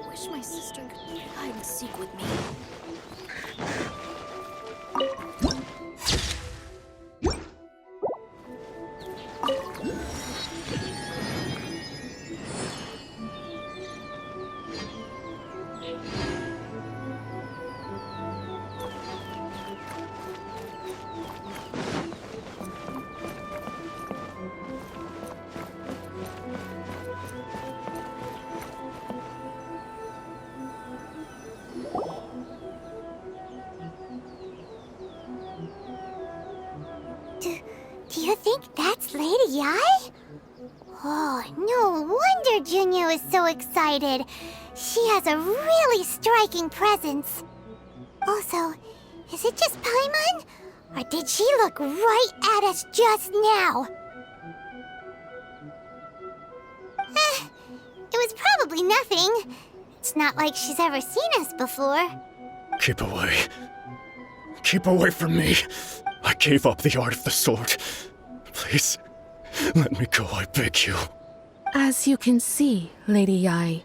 Wish my sister could play hide and seek with me. Do you think that's Lady Yi? Oh, no wonder Junyo is so excited. She has a really striking presence. Also, is it just Paimon? Or did she look right at us just now? It was probably nothing. It's not like she's ever seen us before. Keep away. Keep away from me. I gave up the art of the sword. Please, let me go, I beg you. As you can see, Lady Yi,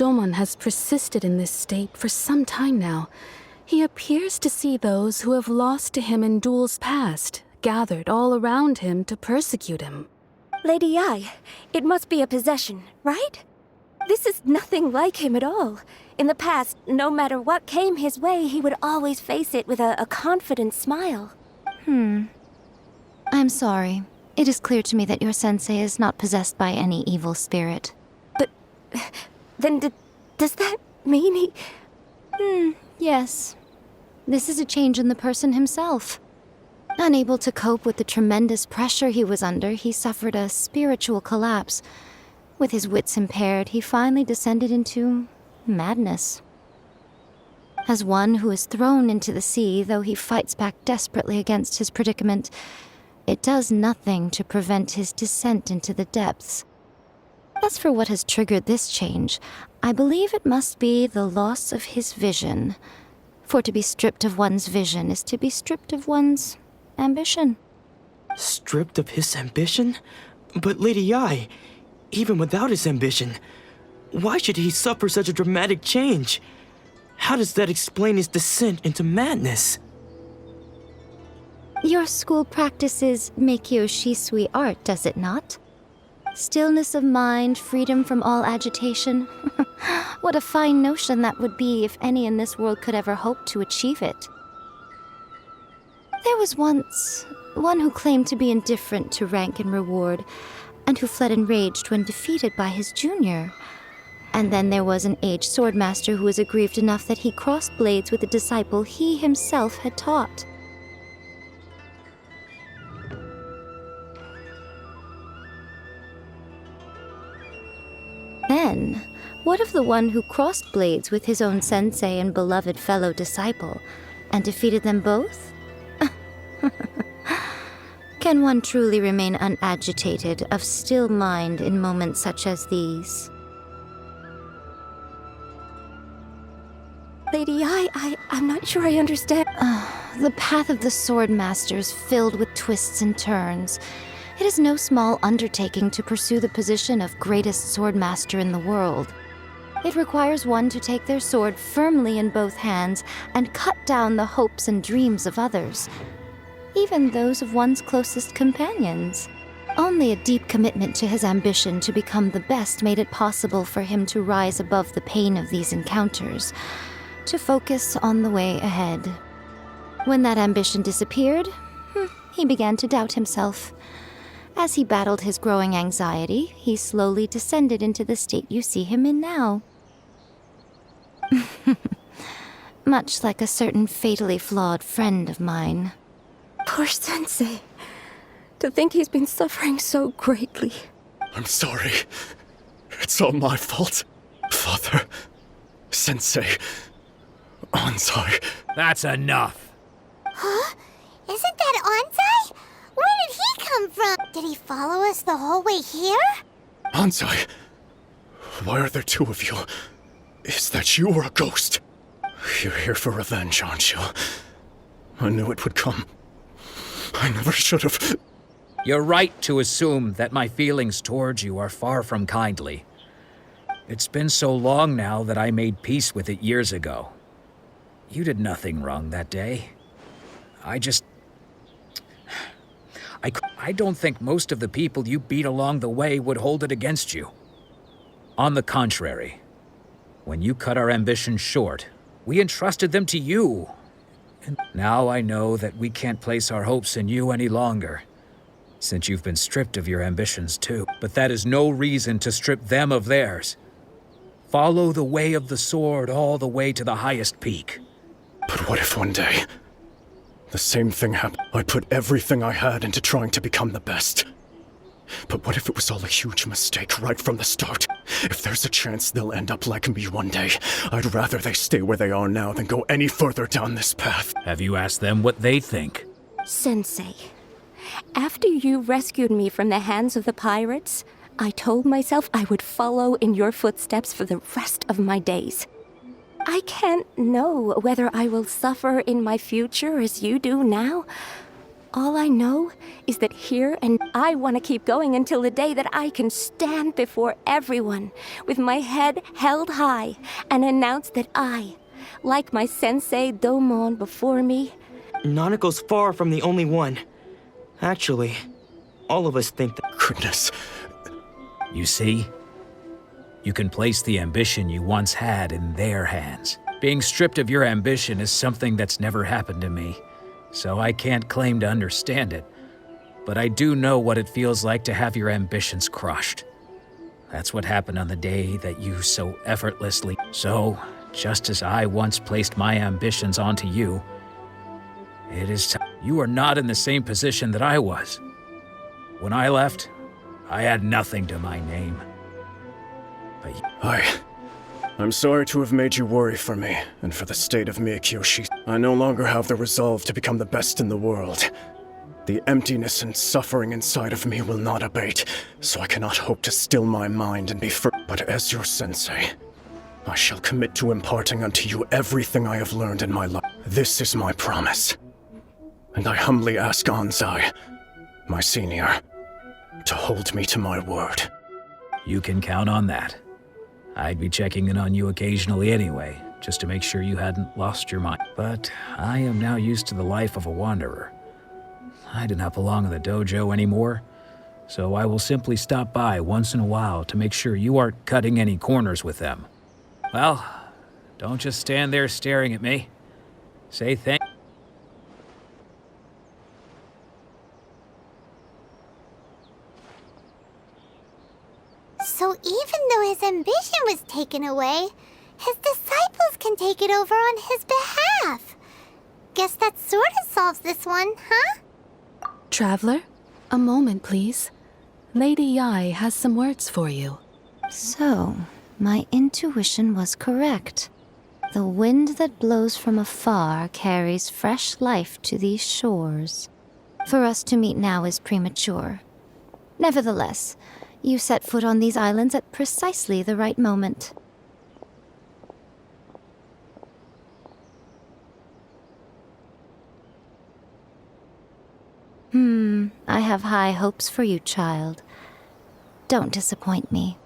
Domon has persisted in this state for some time now. He appears to see those who have lost to him in duels past, gathered all around him to persecute him. Lady Yi, it must be a possession, right? This is nothing like him at all. In the past, no matter what came his way, he would always face it with a confident smile. I'm sorry. It is clear to me that your sensei is not possessed by any evil spirit. But then does that mean he... Yes. This is a change in the person himself. Unable to cope with the tremendous pressure he was under, he suffered a spiritual collapse. With his wits impaired, he finally descended into madness. As one who is thrown into the sea, though he fights back desperately against his predicament, it does nothing to prevent his descent into the depths. As for what has triggered this change, I believe it must be the loss of his vision. For to be stripped of one's vision is to be stripped of one's ambition. Stripped of his ambition? But Lady Yi, even without his ambition, why should he suffer such a dramatic change? How does that explain his descent into madness? Your school practices Meikyo Shisui art, does it not? Stillness of mind, freedom from all agitation. What a fine notion that would be if any in this world could ever hope to achieve it. There was once one who claimed to be indifferent to rank and reward, and who fled enraged when defeated by his junior. And then there was an aged swordmaster who was aggrieved enough that he crossed blades with a disciple he himself had taught. Then, what of the one who crossed blades with his own sensei and beloved fellow disciple, and defeated them both? Can one truly remain unagitated, of still mind in moments such as these? Lady Yi, I'm not sure I understand. The path of the Swordmaster is filled with twists and turns. It is no small undertaking to pursue the position of greatest swordmaster in the world. It requires one to take their sword firmly in both hands and cut down the hopes and dreams of others, even those of one's closest companions. Only a deep commitment to his ambition to become the best made it possible for him to rise above the pain of these encounters, to focus on the way ahead. When that ambition disappeared, he began to doubt himself. As he battled his growing anxiety, he slowly descended into the state you see him in now. Much like a certain fatally flawed friend of mine. Poor sensei. To think he's been suffering so greatly. I'm sorry. It's all my fault. Father, Sensei, Anzai. That's enough. Huh? Isn't that Anzai? Where did he come from? Did he follow us the whole way here? Anzai, why are there two of you? Is that you or a ghost? You're here for revenge, aren't you? I knew it would come. I never should have. You're right to assume that my feelings towards you are far from kindly. It's been so long now that I made peace with it years ago. You did nothing wrong that day. I don't think most of the people you beat along the way would hold it against you. On the contrary, when you cut our ambitions short, we entrusted them to you. And now I know that we can't place our hopes in you any longer, since you've been stripped of your ambitions too. But that is no reason to strip them of theirs. Follow the way of the sword all the way to the highest peak. But what if one day the same thing happened? I put everything I had into trying to become the best. But what if it was all a huge mistake right from the start? If there's a chance they'll end up like me one day, I'd rather they stay where they are now than go any further down this path. Have you asked them what they think? Sensei, after you rescued me from the hands of the pirates, I told myself I would follow in your footsteps for the rest of my days. I can't know whether I will suffer in my future as you do now. All I know is that here and I want to keep going until the day that I can stand before everyone with my head held high and announce that I, like my sensei Domon before me... Nanako's far from the only one. Actually, all of us think that... Goodness. You see? You can place the ambition you once had in their hands. Being stripped of your ambition is something that's never happened to me, so I can't claim to understand it. But I do know what it feels like to have your ambitions crushed. That's what happened on the day that you so effortlessly... So, just as I once placed my ambitions onto you, it is time. You are not in the same position that I was. When I left, I had nothing to my name. But I'm sorry to have made you worry for me, and for the state of Miyakyoshi. I no longer have the resolve to become the best in the world. The emptiness and suffering inside of me will not abate, so I cannot hope to still my mind and be free. But as your sensei, I shall commit to imparting unto you everything I have learned in my life. This is my promise. And I humbly ask Anzai, my senior, to hold me to my word. you can count on that. I'd be checking in on you occasionally anyway, just to make sure you hadn't lost your mind. But I am now used to the life of a wanderer. I do not belong in the dojo anymore, so I will simply stop by once in a while to make sure you aren't cutting any corners with them. Well, don't just stand there staring at me. Say thank you. So even though his ambition was taken away, his disciples can take it over on his behalf. Guess that sort of solves this one, huh? Traveler, a moment, please. Lady Yai has some words for you. So, my intuition was correct. The wind that blows from afar carries fresh life to these shores. For us to meet now is premature. Nevertheless, you set foot on these islands at precisely the right moment. I have high hopes for you, child. Don't disappoint me.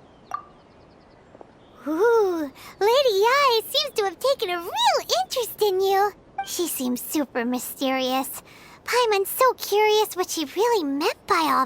Ooh, Lady Yai seems to have taken a real interest in you. She seems super mysterious. Paimon's so curious what she really meant by all that.